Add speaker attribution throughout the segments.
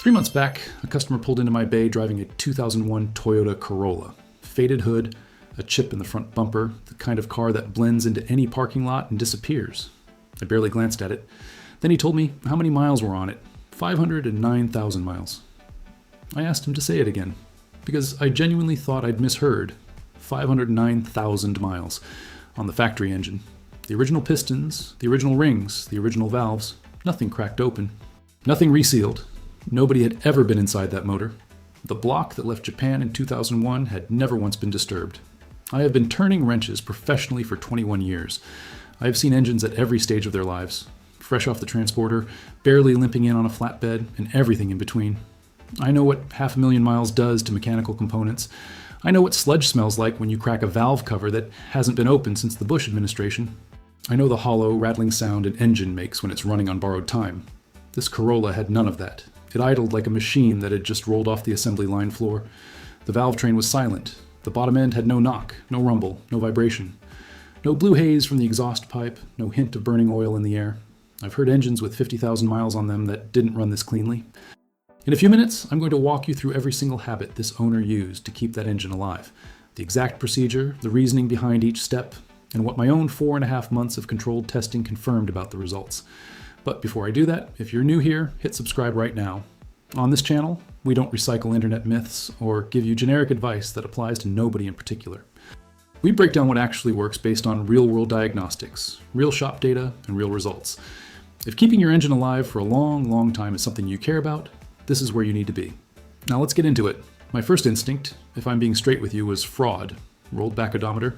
Speaker 1: 3 months back, a customer pulled into my bay driving a 2001 Toyota Corolla. Faded hood, a chip in the front bumper, the kind of car that blends into any parking lot and disappears. I barely glanced at it. Then he told me how many miles were on it. 509,000 miles. I asked him to say it again, because I genuinely thought I'd misheard. 509,000 miles on the factory engine. The original pistons, the original rings, the original valves, nothing cracked open. Nothing resealed. Nobody had ever been inside that motor. The block that left Japan in 2001 had never once been disturbed. I have been turning wrenches professionally for 21 years. I have seen engines at every stage of their lives. Fresh off the transporter, barely limping in on a flatbed, and everything in between. I know what 500,000 miles does to mechanical components. I know what sludge smells like when you crack a valve cover that hasn't been opened since the Bush administration. I know the hollow, rattling sound an engine makes when it's running on borrowed time. This Corolla had none of that. It idled like a machine that had just rolled off the assembly line floor. The valve train was silent. The bottom end had no knock, no rumble, no vibration. No blue haze from the exhaust pipe, no hint of burning oil in the air. I've heard engines with 50,000 miles on them that didn't run this cleanly. In a few minutes, I'm going to walk you through every single habit this owner used to keep that engine alive. The exact procedure, the reasoning behind each step, and what my own 4.5 months of controlled testing confirmed about the results. But before I do that, if you're new here, hit subscribe right now. On this channel, we don't recycle internet myths or give you generic advice that applies to nobody in particular. We break down what actually works based on real-world diagnostics, real shop data, and real results. If keeping your engine alive for a long, long time is something you care about, this is where you need to be. Now let's get into it. My first instinct, if I'm being straight with you, was fraud. Rolled back odometer.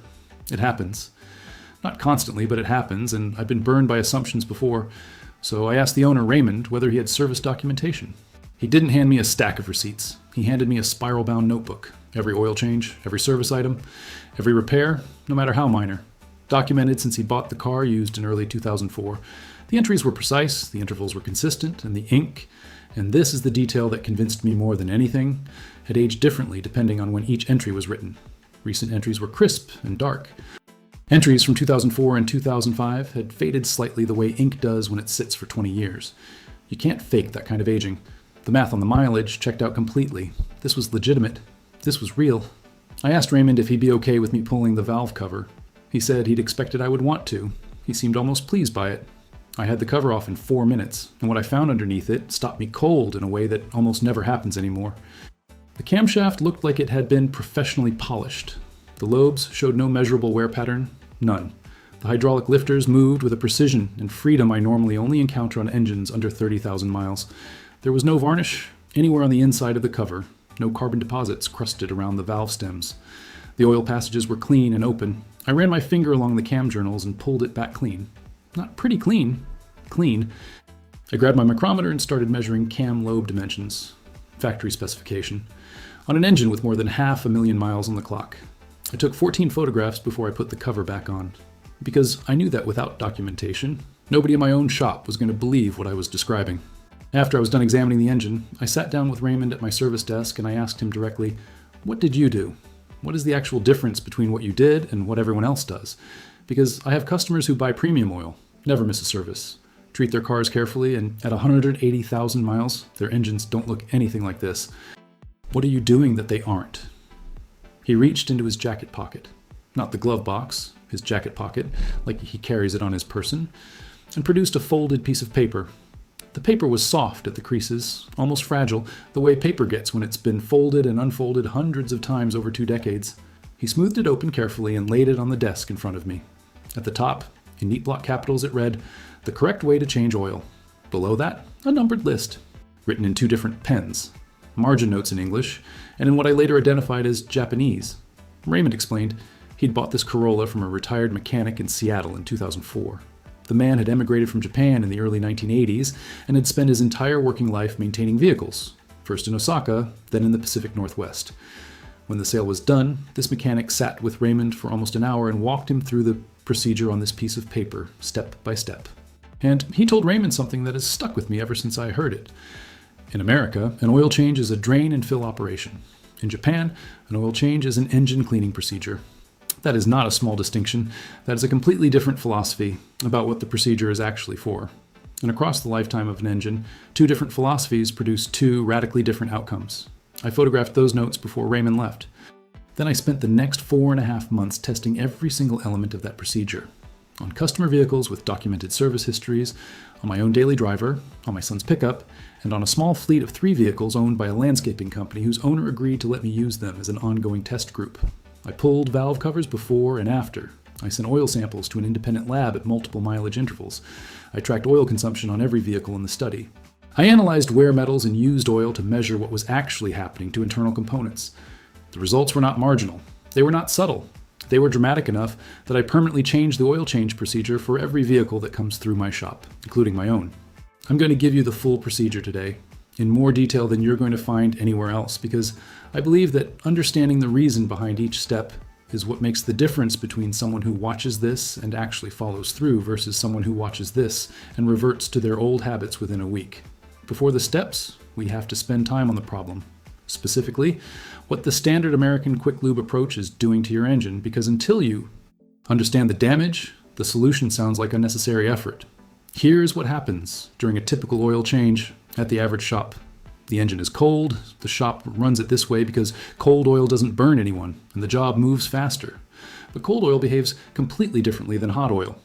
Speaker 1: It happens. Not constantly, but it happens, and I've been burned by assumptions before. So I asked the owner, Raymond, whether he had service documentation. He didn't hand me a stack of receipts. He handed me a spiral-bound notebook. Every oil change, every service item, every repair, no matter how minor. Documented since he bought the car used in early 2004. The entries were precise, the intervals were consistent, and the ink, and this is the detail that convinced me more than anything, had aged differently depending on when each entry was written. Recent entries were crisp and dark. Entries from 2004 and 2005 had faded slightly the way ink does when it sits for 20 years. You can't fake that kind of aging. The math on the mileage checked out completely. This was legitimate. This was real. I asked Raymond if he'd be okay with me pulling the valve cover. He said he'd expected I would want to. He seemed almost pleased by it. I had the cover off in 4 minutes, and what I found underneath it stopped me cold in a way that almost never happens anymore. The camshaft looked like it had been professionally polished. The lobes showed no measurable wear pattern. None. The hydraulic lifters moved with a precision and freedom I normally only encounter on engines under 30,000 miles. There was no varnish anywhere on the inside of the cover, no carbon deposits crusted around the valve stems. The oil passages were clean and open. I ran my finger along the cam journals and pulled it back clean. Not pretty clean, clean. I grabbed my micrometer and started measuring cam lobe dimensions, factory specification, on an engine with more than 500,000 miles on the clock. I took 14 photographs before I put the cover back on, because I knew that without documentation, nobody in my own shop was going to believe what I was describing. After I was done examining the engine, I sat down with Raymond at my service desk and I asked him directly, "What did you do? What is the actual difference between what you did and what everyone else does?" Because I have customers who buy premium oil, never miss a service, treat their cars carefully, and at 180,000 miles, their engines don't look anything like this. What are you doing that they aren't? He reached into his jacket pocket, not the glove box, his jacket pocket, like he carries it on his person, and produced a folded piece of paper. The paper was soft at the creases, almost fragile, the way paper gets when it's been folded and unfolded hundreds of times over 2 decades. He smoothed it open carefully and laid it on the desk in front of me. At the top, in neat block capitals, it read, "The correct way to change oil." Below that, a numbered list, written in 2 different pens. Margin notes in English, and in what I later identified as Japanese. Raymond explained he'd bought this Corolla from a retired mechanic in Seattle in 2004. The man had emigrated from Japan in the early 1980s and had spent his entire working life maintaining vehicles, first in Osaka, then in the Pacific Northwest. When the sale was done, this mechanic sat with Raymond for almost an hour and walked him through the procedure on this piece of paper, step by step. And he told Raymond something that has stuck with me ever since I heard it. In America, an oil change is a drain and fill operation. In Japan, an oil change is an engine cleaning procedure. That is not a small distinction. That is a completely different philosophy about what the procedure is actually for. And across the lifetime of an engine, two different philosophies produce two radically different outcomes. I photographed those notes before Raymond left. Then I spent the next 4.5 months testing every single element of that procedure. On customer vehicles with documented service histories, on my own daily driver, on my son's pickup, and on a small fleet of 3 vehicles owned by a landscaping company whose owner agreed to let me use them as an ongoing test group. I pulled valve covers before and after. I sent oil samples to an independent lab at multiple mileage intervals. I tracked oil consumption on every vehicle in the study. I analyzed wear metals and used oil to measure what was actually happening to internal components. The results were not marginal. They were not subtle. They were dramatic enough that I permanently changed the oil change procedure for every vehicle that comes through my shop, including my own. I'm going to give you the full procedure today, in more detail than you're going to find anywhere else, because I believe that understanding the reason behind each step is what makes the difference between someone who watches this and actually follows through versus someone who watches this and reverts to their old habits within a week. Before the steps, we have to spend time on the problem. Specifically, what the standard American quick lube approach is doing to your engine, because until you understand the damage, the solution sounds like unnecessary effort. Here's what happens during a typical oil change at the average shop. The engine is cold, the shop runs it this way because cold oil doesn't burn anyone, and the job moves faster. But cold oil behaves completely differently than hot oil.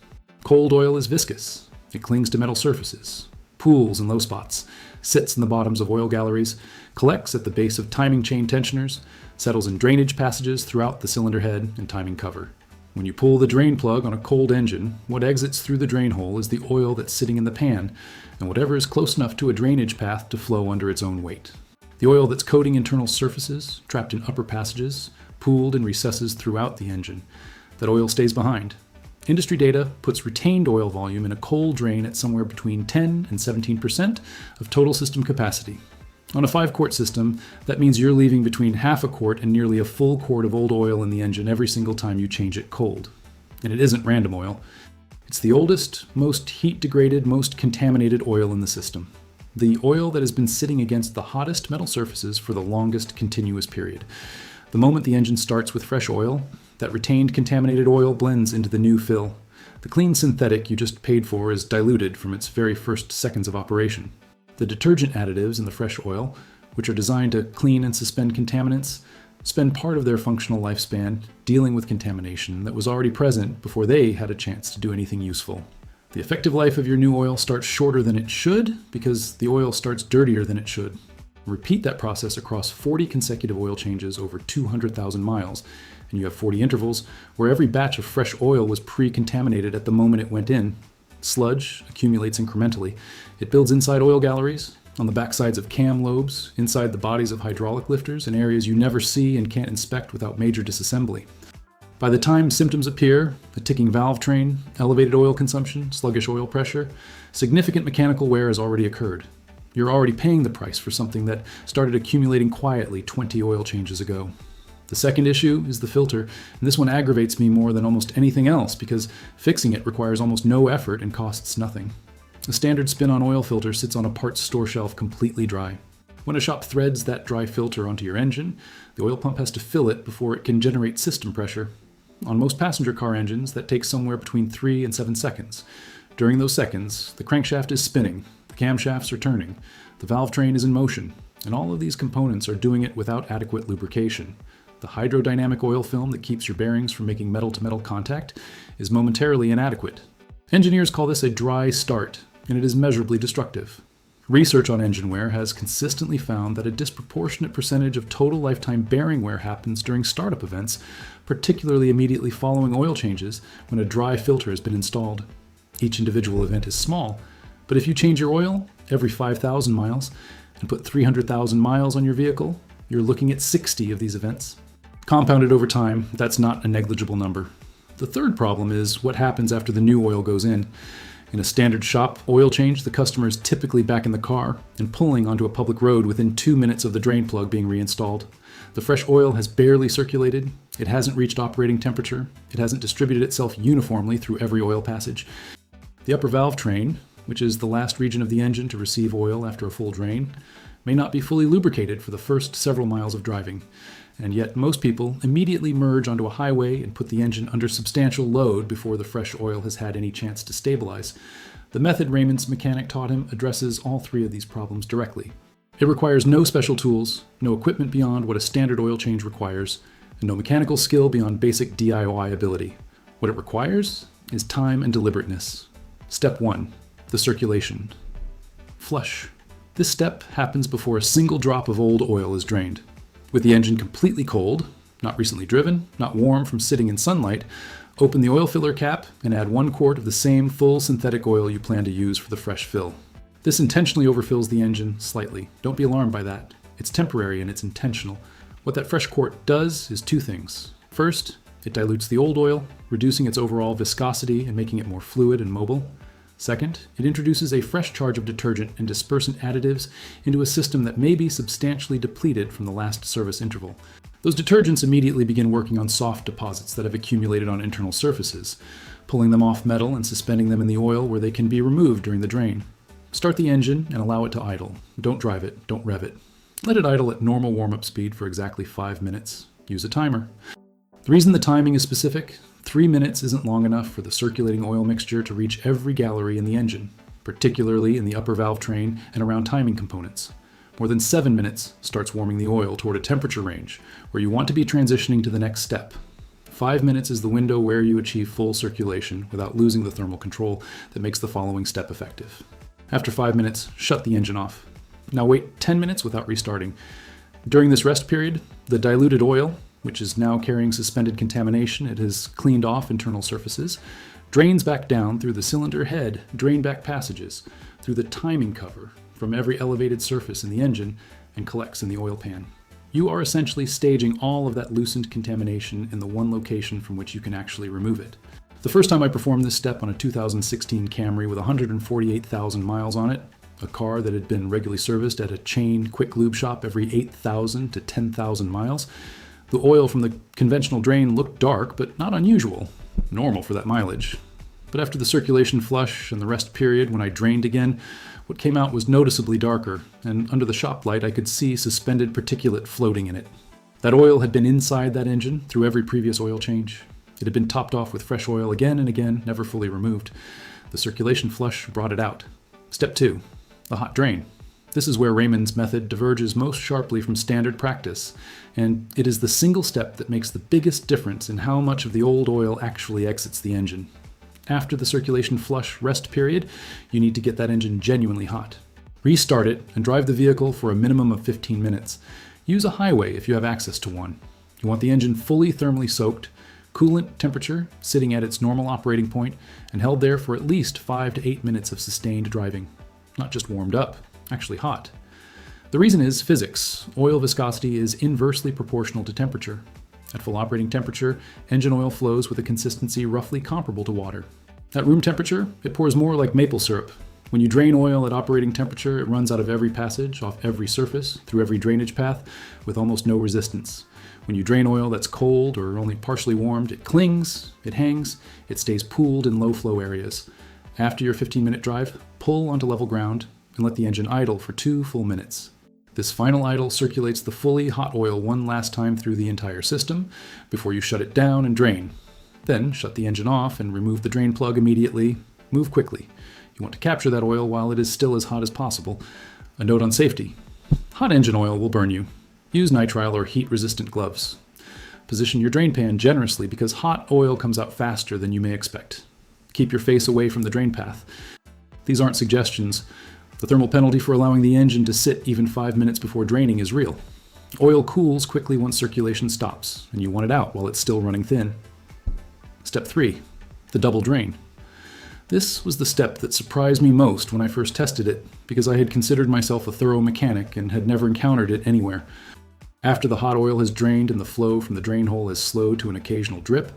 Speaker 1: Cold oil is viscous. It clings to metal surfaces, pools and low spots, sits in the bottoms of oil galleries, collects at the base of timing chain tensioners, settles in drainage passages throughout the cylinder head and timing cover. When you pull the drain plug on a cold engine, what exits through the drain hole is the oil that's sitting in the pan, and whatever is close enough to a drainage path to flow under its own weight. The oil that's coating internal surfaces, trapped in upper passages, pooled in recesses throughout the engine. That oil stays behind. Industry data puts retained oil volume in a cold drain at somewhere between 10 and 17% of total system capacity. On a 5-quart system, that means you're leaving between half a quart and nearly a full quart of old oil in the engine every single time you change it cold. And it isn't random oil. It's the oldest, most heat-degraded, most contaminated oil in the system. The oil that has been sitting against the hottest metal surfaces for the longest continuous period. The moment the engine starts with fresh oil, that retained contaminated oil blends into the new fill. The clean synthetic you just paid for is diluted from its very first seconds of operation. The detergent additives in the fresh oil, which are designed to clean and suspend contaminants, spend part of their functional lifespan dealing with contamination that was already present before they had a chance to do anything useful. The effective life of your new oil starts shorter than it should because the oil starts dirtier than it should. Repeat that process across 40 consecutive oil changes over 200,000 miles, and you have 40 intervals where every batch of fresh oil was pre-contaminated at the moment it went in. Sludge accumulates incrementally. It builds inside oil galleries, on the backsides of cam lobes, inside the bodies of hydraulic lifters, in areas you never see and can't inspect without major disassembly. By the time symptoms appear, a ticking valve train, elevated oil consumption, sluggish oil pressure, significant mechanical wear has already occurred. You're already paying the price for something that started accumulating quietly 20 oil changes ago. The second issue is the filter, and this one aggravates me more than almost anything else because fixing it requires almost no effort and costs nothing. A standard spin-on oil filter sits on a parts store shelf completely dry. When a shop threads that dry filter onto your engine, the oil pump has to fill it before it can generate system pressure. On most passenger car engines, that takes somewhere between 3 and 7 seconds. During those seconds, the crankshaft is spinning, the camshafts are turning, the valve train is in motion, and all of these components are doing it without adequate lubrication. The hydrodynamic oil film that keeps your bearings from making metal-to-metal contact is momentarily inadequate. Engineers call this a dry start, and it is measurably destructive. Research on engine wear has consistently found that a disproportionate percentage of total lifetime bearing wear happens during startup events, particularly immediately following oil changes when a dry filter has been installed. Each individual event is small, but if you change your oil every 5,000 miles and put 300,000 miles on your vehicle, you're looking at 60 of these events. Compounded over time, that's not a negligible number. The third problem is what happens after the new oil goes in. In a standard shop oil change, the customer is typically back in the car and pulling onto a public road within 2 minutes of the drain plug being reinstalled. The fresh oil has barely circulated, it hasn't reached operating temperature, it hasn't distributed itself uniformly through every oil passage. The upper valve train, which is the last region of the engine to receive oil after a full drain, may not be fully lubricated for the first several miles of driving. And yet most people immediately merge onto a highway and put the engine under substantial load before the fresh oil has had any chance to stabilize. The method Raymond's mechanic taught him addresses all three of these problems directly. It requires no special tools, no equipment beyond what a standard oil change requires, and no mechanical skill beyond basic DIY ability. What it requires is time and deliberateness. Step 1. The circulation. Flush. This step happens before a single drop of old oil is drained. With the engine completely cold, not recently driven, not warm from sitting in sunlight, open the oil filler cap and add 1 quart of the same full synthetic oil you plan to use for the fresh fill. This intentionally overfills the engine slightly. Don't be alarmed by that. It's temporary and it's intentional. What that fresh quart does is 2 things. First, it dilutes the old oil, reducing its overall viscosity and making it more fluid and mobile. Second, it introduces a fresh charge of detergent and dispersant additives into a system that may be substantially depleted from the last service interval. Those detergents immediately begin working on soft deposits that have accumulated on internal surfaces, pulling them off metal and suspending them in the oil where they can be removed during the drain. Start the engine and allow it to idle. Don't drive it, don't rev it. Let it idle at normal warm-up speed for exactly 5 minutes. Use a timer. The reason the timing is specific, 3 minutes isn't long enough for the circulating oil mixture to reach every gallery in the engine, particularly in the upper valve train and around timing components. More than 7 minutes starts warming the oil toward a temperature range where you want to be transitioning to the next step. 5 minutes is the window where you achieve full circulation without losing the thermal control that makes the following step effective. After 5 minutes, shut the engine off. Now wait 10 minutes without restarting. During this rest period, the diluted oil, which is now carrying suspended contamination it has cleaned off internal surfaces, drains back down through the cylinder head, drain back passages, through the timing cover, from every elevated surface in the engine, and collects in the oil pan. You are essentially staging all of that loosened contamination in the one location from which you can actually remove it. The first time I performed this step on a 2016 Camry with 148,000 miles on it, a car that had been regularly serviced at a chain quick lube shop every 8,000 to 10,000 miles, the oil from the conventional drain looked dark, but not unusual, normal for that mileage. But after the circulation flush and the rest period when I drained again, what came out was noticeably darker, and under the shop light I could see suspended particulate floating in it. That oil had been inside that engine through every previous oil change. It had been topped off with fresh oil again and again, never fully removed. The circulation flush brought it out. Step 2. The hot drain. This is where Raymond's method diverges most sharply from standard practice, and it is the single step that makes the biggest difference in how much of the old oil actually exits the engine. After the circulation flush rest period, you need to get that engine genuinely hot. Restart it and drive the vehicle for a minimum of 15 minutes. Use a highway if you have access to one. You want the engine fully thermally soaked, coolant temperature sitting at its normal operating point, and held there for at least 5 to 8 minutes of sustained driving. Not just warmed up, actually hot. The reason is physics. Oil viscosity is inversely proportional to temperature. At full operating temperature, engine oil flows with a consistency roughly comparable to water. At room temperature, it pours more like maple syrup. When you drain oil at operating temperature, it runs out of every passage, off every surface, through every drainage path, with almost no resistance. When you drain oil that's cold or only partially warmed, it clings, it hangs, it stays pooled in low flow areas. After your 15-minute drive, pull onto level ground and let the engine idle for 2 full minutes. This final idle circulates the fully hot oil one last time through the entire system before you shut it down and drain. Then shut the engine off and remove the drain plug immediately. Move quickly. You want to capture that oil while it is still as hot as possible. A note on safety. Hot engine oil will burn you. Use nitrile or heat-resistant gloves. Position your drain pan generously because hot oil comes out faster than you may expect. Keep your face away from the drain path. These aren't suggestions. The thermal penalty for allowing the engine to sit even 5 minutes before draining is real. Oil cools quickly once circulation stops, and you want it out while it's still running thin. Step 3. The double drain. This was the step that surprised me most when I first tested it, because I had considered myself a thorough mechanic and had never encountered it anywhere. After the hot oil has drained and the flow from the drain hole has slowed to an occasional drip,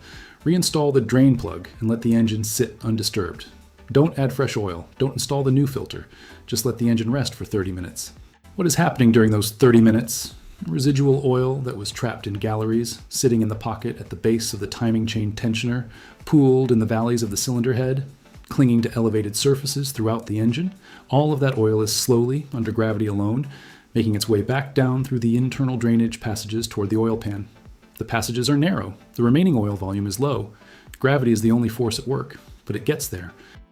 Speaker 1: reinstall the drain plug and let the engine sit undisturbed. Don't add fresh oil. Don't install the new filter. Just let the engine rest for 30 minutes. What is happening during those 30 minutes? Residual oil that was trapped in galleries, sitting in the pocket at the base of the timing chain tensioner, pooled in the valleys of the cylinder head, clinging to elevated surfaces throughout the engine. All of that oil is slowly, under gravity alone, making its way back down through the internal drainage passages toward the oil pan. The passages are narrow. The remaining oil volume is low. Gravity is the only force at work, but it gets there.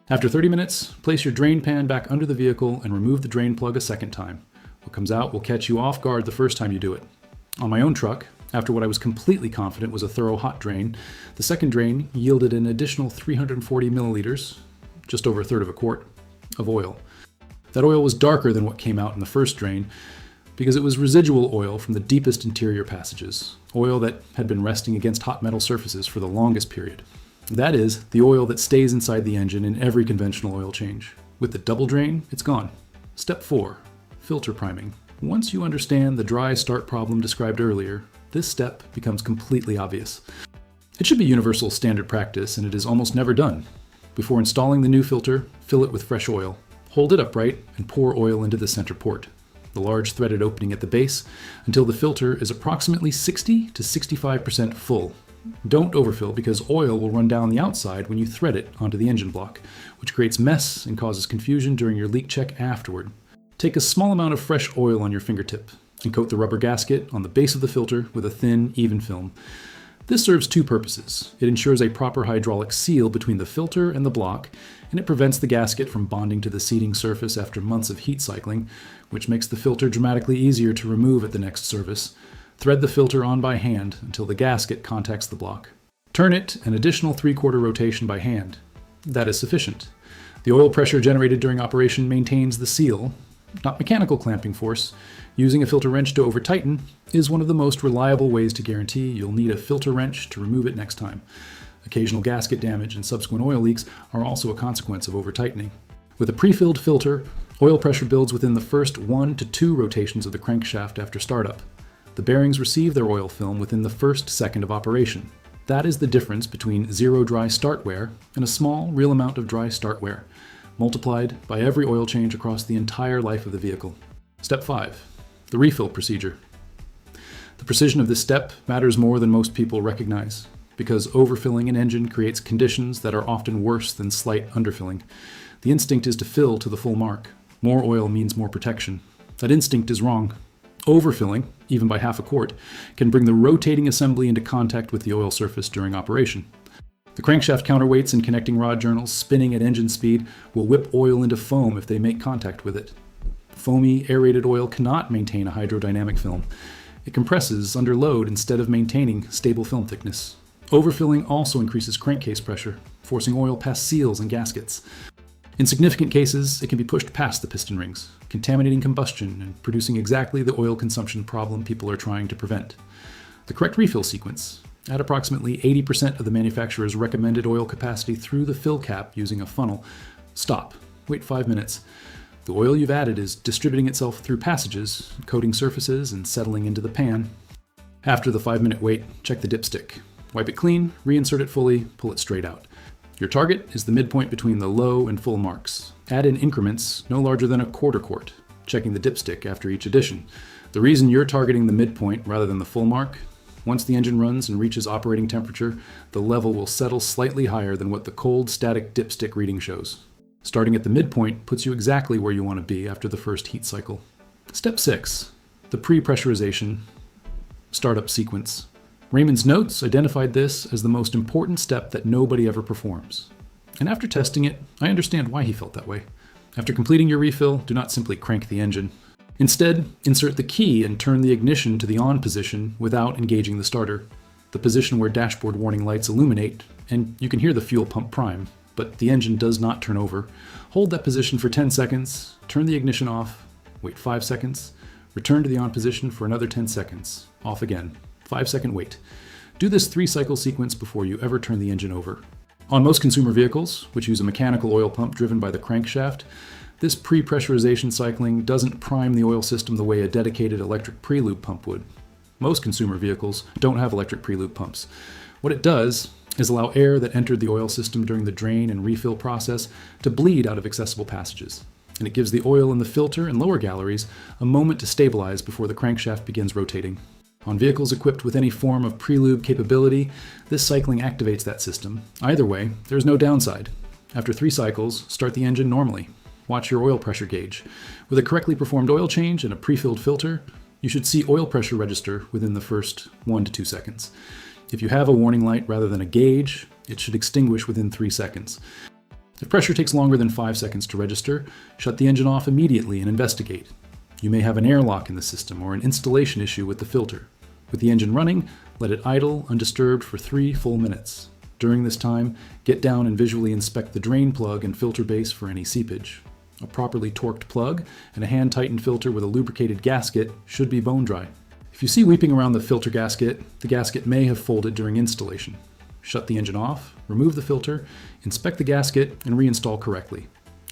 Speaker 1: After 30 minutes, place your drain pan back under the vehicle and remove the drain plug a second time. What comes out will catch you off guard the first time you do it. On my own truck, after what I was completely confident was a thorough hot drain, the second drain yielded an additional 340 milliliters, just over a third of a quart, of oil. That oil was darker than what came out in the first drain because it was residual oil from the deepest interior passages, oil that had been resting against hot metal surfaces for the longest period. That is, the oil that stays inside the engine in every conventional oil change. With the double drain, it's gone. Step 4. Filter priming. Once you understand the dry start problem described earlier, this step becomes completely obvious. It should be universal standard practice, and it is almost never done. Before installing the new filter, fill it with fresh oil. Hold it upright and pour oil into the center port, the large threaded opening at the base, until the filter is approximately 60 to 65% full. Don't overfill because oil will run down the outside when you thread it onto the engine block, which creates mess and causes confusion during your leak check afterward. Take a small amount of fresh oil on your fingertip and coat the rubber gasket on the base of the filter with a thin, even film. This serves two purposes. It ensures a proper hydraulic seal between the filter and the block, and it prevents the gasket from bonding to the seating surface after months of heat cycling, which makes the filter dramatically easier to remove at the next service. Thread the filter on by hand until the gasket contacts the block. Turn it an additional 3/4 rotation by hand. That is sufficient. The oil pressure generated during operation maintains the seal, not mechanical clamping force. Using a filter wrench to over-tighten is one of the most reliable ways to guarantee you'll need a filter wrench to remove it next time. Occasional gasket damage and subsequent oil leaks are also a consequence of over-tightening. With a pre-filled filter, oil pressure builds within the first 1 to 2 rotations of the crankshaft after startup. The bearings receive their oil film within the first second of operation. That is the difference between zero dry start wear and a small, real amount of dry start wear, multiplied by every oil change across the entire life of the vehicle. Step 5. The refill procedure. The precision of this step matters more than most people recognize, because overfilling an engine creates conditions that are often worse than slight underfilling. The instinct is to fill to the full mark. More oil means more protection. That instinct is wrong. Overfilling, even by half a quart, can bring the rotating assembly into contact with the oil surface during operation. The crankshaft counterweights and connecting rod journals spinning at engine speed will whip oil into foam if they make contact with it. Foamy, aerated oil cannot maintain a hydrodynamic film. It compresses under load instead of maintaining stable film thickness. Overfilling also increases crankcase pressure, forcing oil past seals and gaskets. In significant cases, it can be pushed past the piston rings, contaminating combustion and producing exactly the oil consumption problem people are trying to prevent. The correct refill sequence: add approximately 80% of the manufacturer's recommended oil capacity through the fill cap using a funnel. Stop. Wait 5 minutes. The oil you've added is distributing itself through passages, coating surfaces, and settling into the pan. After the 5-minute wait, check the dipstick. Wipe it clean, reinsert it fully, pull it straight out. Your target is the midpoint between the low and full marks. Add in increments no larger than a quarter quart, checking the dipstick after each addition. The reason you're targeting the midpoint rather than the full mark: once the engine runs and reaches operating temperature, the level will settle slightly higher than what the cold static dipstick reading shows. Starting at the midpoint puts you exactly where you want to be after the first heat cycle. Step 6. The pre-pressurization startup sequence. Raymond's notes identified this as the most important step that nobody ever performs. And after testing it, I understand why he felt that way. After completing your refill, do not simply crank the engine. Instead, insert the key and turn the ignition to the on position without engaging the starter, the position where dashboard warning lights illuminate, and you can hear the fuel pump prime, but the engine does not turn over. Hold that position for 10 seconds, turn the ignition off, wait 5 seconds, return to the on position for another 10 seconds, off again, 5-second wait. Do this 3-cycle sequence before you ever turn the engine over. On most consumer vehicles, which use a mechanical oil pump driven by the crankshaft, this pre-pressurization cycling doesn't prime the oil system the way a dedicated electric pre-lube pump would. Most consumer vehicles don't have electric pre-lube pumps. What it does is allow air that entered the oil system during the drain and refill process to bleed out of accessible passages. And it gives the oil in the filter and lower galleries a moment to stabilize before the crankshaft begins rotating. On vehicles equipped with any form of pre-lube capability, this cycling activates that system. Either way, there's no downside. After 3 cycles, start the engine normally. Watch your oil pressure gauge. With a correctly performed oil change and a pre-filled filter, you should see oil pressure register within the first 1 to 2 seconds. If you have a warning light rather than a gauge, it should extinguish within 3 seconds. If pressure takes longer than 5 seconds to register, shut the engine off immediately and investigate. You may have an airlock in the system or an installation issue with the filter. With the engine running, let it idle undisturbed for 3 full minutes. During this time, get down and visually inspect the drain plug and filter base for any seepage. A properly torqued plug and a hand-tightened filter with a lubricated gasket should be bone dry. If you see weeping around the filter gasket, the gasket may have folded during installation. Shut the engine off, remove the filter, inspect the gasket, and reinstall correctly.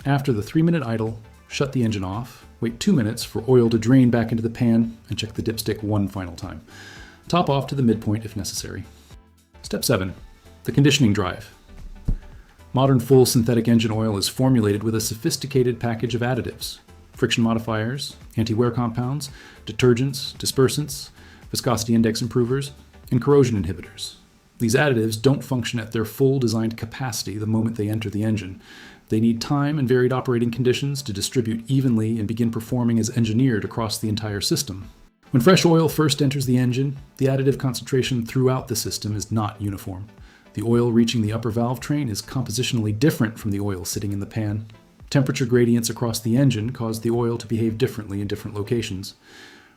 Speaker 1: After the 3-minute idle, shut the engine off, wait 2 minutes for oil to drain back into the pan, and check the dipstick one final time. Top off to the midpoint if necessary. Step 7. The conditioning drive. Modern full synthetic engine oil is formulated with a sophisticated package of additives: friction modifiers, anti-wear compounds, detergents, dispersants, viscosity index improvers, and corrosion inhibitors. These additives don't function at their full designed capacity the moment they enter the engine. They need time and varied operating conditions to distribute evenly and begin performing as engineered across the entire system. When fresh oil first enters the engine, the additive concentration throughout the system is not uniform. The oil reaching the upper valve train is compositionally different from the oil sitting in the pan. Temperature gradients across the engine cause the oil to behave differently in different locations.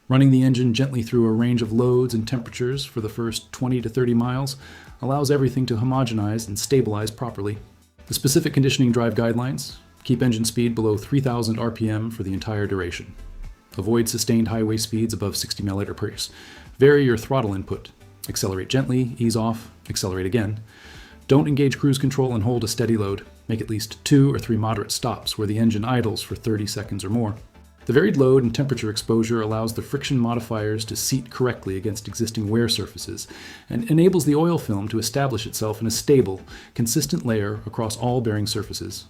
Speaker 1: Running the engine gently through a range of loads and temperatures for the first 20 to 30 miles allows everything to homogenize and stabilize properly. The specific conditioning drive guidelines: keep engine speed below 3,000 RPM for the entire duration. Avoid sustained highway speeds above 60 mph. Vary your throttle input. Accelerate gently, ease off, accelerate again. Don't engage cruise control and hold a steady load. Make at least 2 or 3 moderate stops where the engine idles for 30 seconds or more. The varied load and temperature exposure allows the friction modifiers to seat correctly against existing wear surfaces and enables the oil film to establish itself in a stable, consistent layer across all bearing surfaces.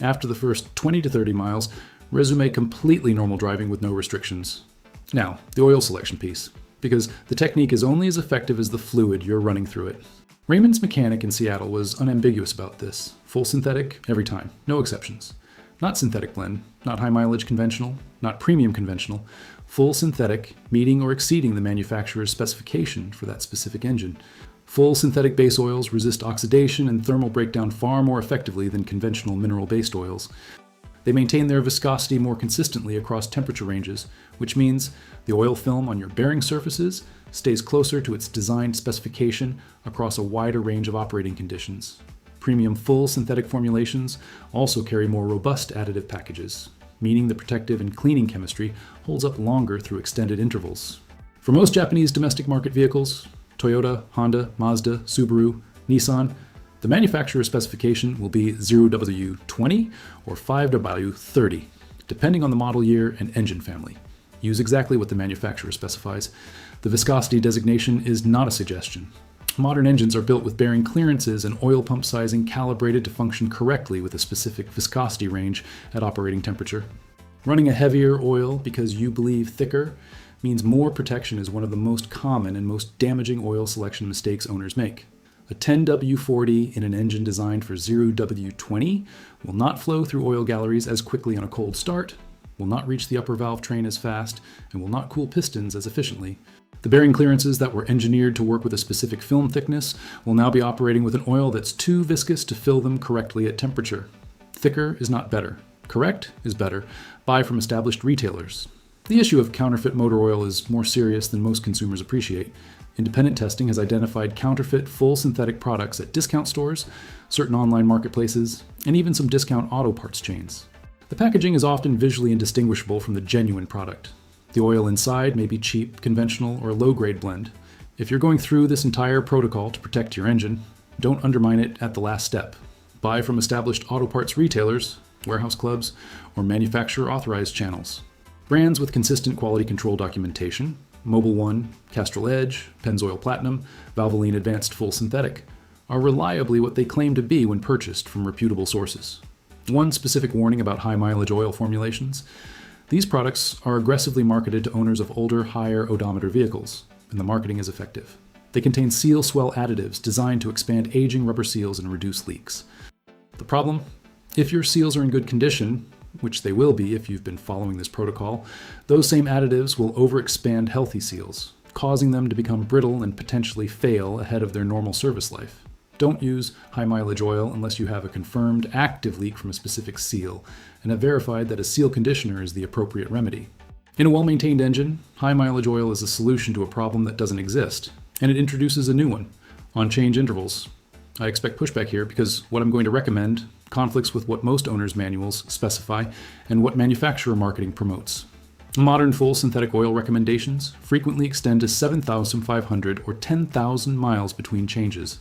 Speaker 1: After the first 20 to 30 miles, resume completely normal driving with no restrictions. Now, the oil selection piece, because the technique is only as effective as the fluid you're running through it. Raymond's mechanic in Seattle was unambiguous about this. Full synthetic, every time, no exceptions. Not synthetic blend, not high mileage conventional, not premium conventional, full synthetic, meeting or exceeding the manufacturer's specification for that specific engine. Full synthetic base oils resist oxidation and thermal breakdown far more effectively than conventional mineral-based oils. They maintain their viscosity more consistently across temperature ranges, which means the oil film on your bearing surfaces stays closer to its designed specification across a wider range of operating conditions. Premium full synthetic formulations also carry more robust additive packages, meaning the protective and cleaning chemistry holds up longer through extended intervals. For most Japanese domestic market vehicles, Toyota, Honda, Mazda, Subaru, Nissan, the manufacturer specification will be 0W20 or 5W30, depending on the model year and engine family. Use exactly what the manufacturer specifies. The viscosity designation is not a suggestion. Modern engines are built with bearing clearances and oil pump sizing calibrated to function correctly with a specific viscosity range at operating temperature. Running a heavier oil because you believe thicker means more protection is one of the most common and most damaging oil selection mistakes owners make. A 10W40 in an engine designed for 0W20 will not flow through oil galleries as quickly on a cold start, will not reach the upper valve train as fast, and will not cool pistons as efficiently. The bearing clearances that were engineered to work with a specific film thickness will now be operating with an oil that's too viscous to fill them correctly at temperature. Thicker is not better. Correct is better. Buy from established retailers. The issue of counterfeit motor oil is more serious than most consumers appreciate. Independent testing has identified counterfeit full synthetic products at discount stores, certain online marketplaces, and even some discount auto parts chains. The packaging is often visually indistinguishable from the genuine product. The oil inside may be cheap, conventional, or low-grade blend. If you're going through this entire protocol to protect your engine, don't undermine it at the last step. Buy from established auto parts retailers, warehouse clubs, or manufacturer-authorized channels. Brands with consistent quality control documentation, Mobil 1, Castrol Edge, Pennzoil Platinum, Valvoline Advanced Full Synthetic, are reliably what they claim to be when purchased from reputable sources. One specific warning about high-mileage oil formulations: these products are aggressively marketed to owners of older, higher odometer vehicles, and the marketing is effective. They contain seal swell additives designed to expand aging rubber seals and reduce leaks. The problem? If your seals are in good condition, which they will be if you've been following this protocol, those same additives will overexpand healthy seals, causing them to become brittle and potentially fail ahead of their normal service life. Don't use high mileage oil unless you have a confirmed active leak from a specific seal and have verified that a seal conditioner is the appropriate remedy. In a well-maintained engine, high mileage oil is a solution to a problem that doesn't exist, and it introduces a new one on change intervals. I expect pushback here because what I'm going to recommend conflicts with what most owners' manuals specify and what manufacturer marketing promotes. Modern full synthetic oil recommendations frequently extend to 7,500 or 10,000 miles between changes.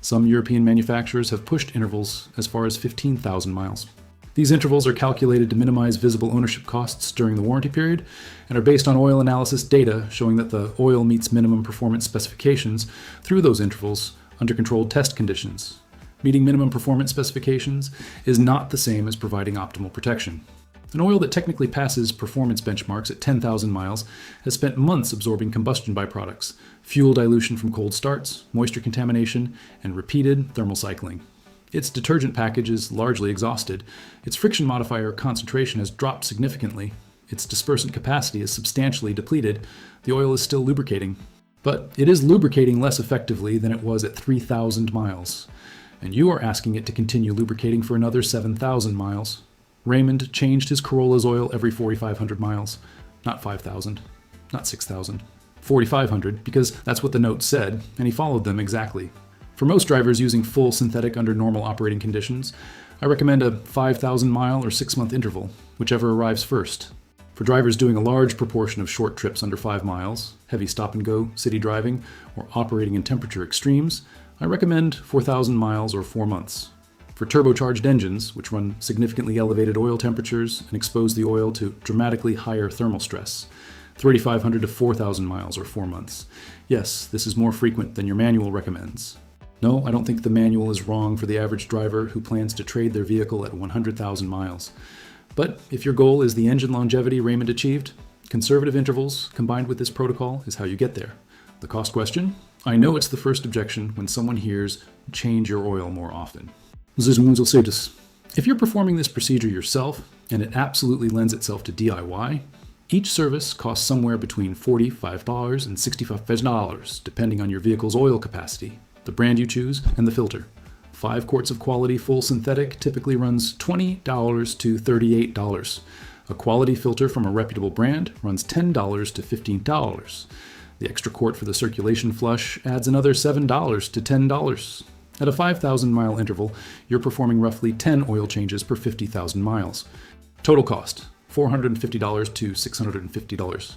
Speaker 1: Some European manufacturers have pushed intervals as far as 15,000 miles. These intervals are calculated to minimize visible ownership costs during the warranty period and are based on oil analysis data showing that the oil meets minimum performance specifications through those intervals under controlled test conditions. Meeting minimum performance specifications is not the same as providing optimal protection. An oil that technically passes performance benchmarks at 10,000 miles has spent months absorbing combustion byproducts, fuel dilution from cold starts, moisture contamination, and repeated thermal cycling. Its detergent package is largely exhausted, its friction modifier concentration has dropped significantly, its dispersant capacity is substantially depleted, the oil is still lubricating. But it is lubricating less effectively than it was at 3,000 miles, and you are asking it to continue lubricating for another 7,000 miles. Raymond changed his Corolla's oil every 4,500 miles. Not 5,000, not 6,000, 4,500, because that's what the notes said, and he followed them exactly. For most drivers using full synthetic under normal operating conditions, I recommend a 5,000 mile or 6-month interval, whichever arrives first. For drivers doing a large proportion of short trips under 5 miles, heavy stop-and-go, city driving, or operating in temperature extremes, I recommend 4,000 miles or 4 months. For turbocharged engines, which run significantly elevated oil temperatures and expose the oil to dramatically higher thermal stress, 3,500 to 4,000 miles or 4 months. Yes, this is more frequent than your manual recommends. No, I don't think the manual is wrong for the average driver who plans to trade their vehicle at 100,000 miles. But if your goal is the engine longevity Raymond achieved, conservative intervals combined with this protocol is how you get there. The cost question? I know it's the first objection when someone hears, change your oil more often. If you're performing this procedure yourself, and it absolutely lends itself to DIY, each service costs somewhere between $45 and $65, depending on your vehicle's oil capacity, the brand you choose, and the filter. 5 quarts of quality full synthetic typically runs $20 to $38. A quality filter from a reputable brand runs $10 to $15. The extra quart for the circulation flush adds another $7 to $10. At a 5,000 mile interval, you're performing roughly 10 oil changes per 50,000 miles. Total cost, $450 to $650.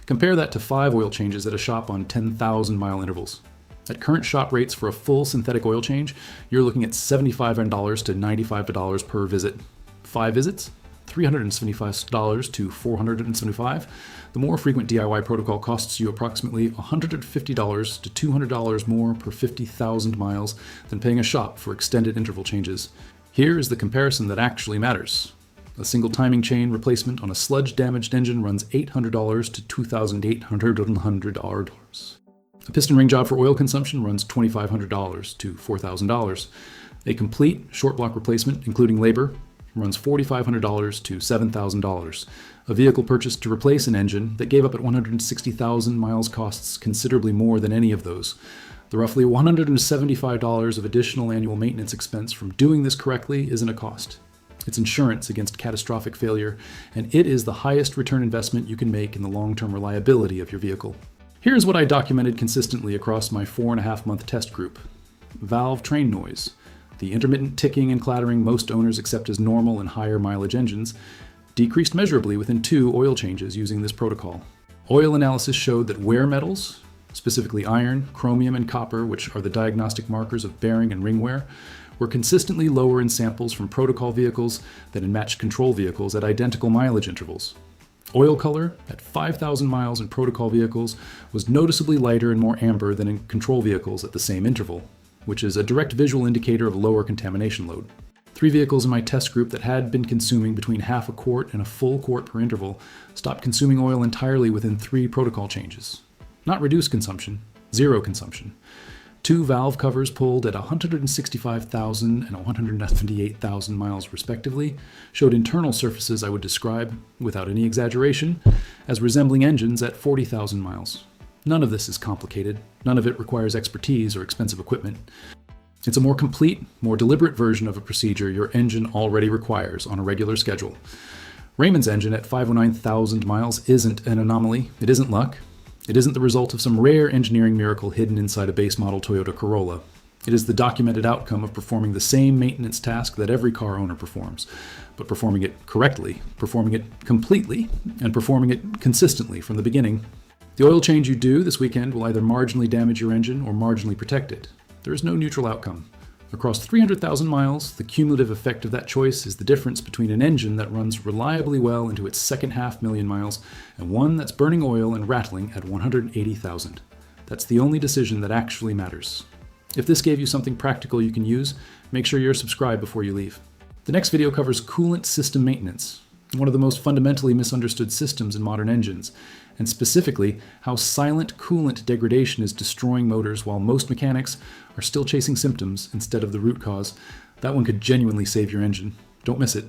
Speaker 1: Compare that to 5 oil changes at a shop on 10,000 mile intervals. At current shop rates for a full synthetic oil change, you're looking at $75 to $95 per visit. 5 visits? $375 to $475. The more frequent DIY protocol costs you approximately $150 to $200 more per 50,000 miles than paying a shop for extended interval changes. Here is the comparison that actually matters. A single timing chain replacement on a sludge-damaged engine runs $800 to $2,800. A piston ring job for oil consumption runs $2,500 to $4,000. A complete short block replacement, including labor, runs $4,500 to $7,000. A vehicle purchased to replace an engine that gave up at 160,000 miles costs considerably more than any of those. The roughly $175 of additional annual maintenance expense from doing this correctly isn't a cost. It's insurance against catastrophic failure, and it is the highest return investment you can make in the long-term reliability of your vehicle. Here's what I documented consistently across my 4.5-month test group. Valve train noise. The intermittent ticking and clattering most owners accept as normal in higher mileage engines decreased measurably within 2 oil changes using this protocol. Oil analysis showed that wear metals, specifically iron, chromium, and copper, which are the diagnostic markers of bearing and ring wear, were consistently lower in samples from protocol vehicles than in matched control vehicles at identical mileage intervals. Oil color at 5,000 miles in protocol vehicles was noticeably lighter and more amber than in control vehicles at the same interval, which is a direct visual indicator of lower contamination load. 3 vehicles in my test group that had been consuming between half a quart and a full quart per interval stopped consuming oil entirely within 3 protocol changes. Not reduced consumption, 0 consumption. 2 valve covers pulled at 165,000 and 178,000 miles respectively showed internal surfaces I would describe, without any exaggeration, as resembling engines at 40,000 miles. None of this is complicated. None of it requires expertise or expensive equipment. It's a more complete, more deliberate version of a procedure your engine already requires on a regular schedule. Raymond's engine at 509,000 miles isn't an anomaly. It isn't luck. It isn't the result of some rare engineering miracle hidden inside a base model Toyota Corolla. It is the documented outcome of performing the same maintenance task that every car owner performs, but performing it correctly, performing it completely, and performing it consistently from the beginning. The oil change you do this weekend will either marginally damage your engine or marginally protect it. There is no neutral outcome. Across 300,000 miles, the cumulative effect of that choice is the difference between an engine that runs reliably well into its second half million miles and one that's burning oil and rattling at 180,000. That's the only decision that actually matters. If this gave you something practical you can use, make sure you're subscribed before you leave. The next video covers coolant system maintenance, one of the most fundamentally misunderstood systems in modern engines, and specifically how silent coolant degradation is destroying motors while most mechanics are still chasing symptoms instead of the root cause. That one could genuinely save your engine. Don't miss it.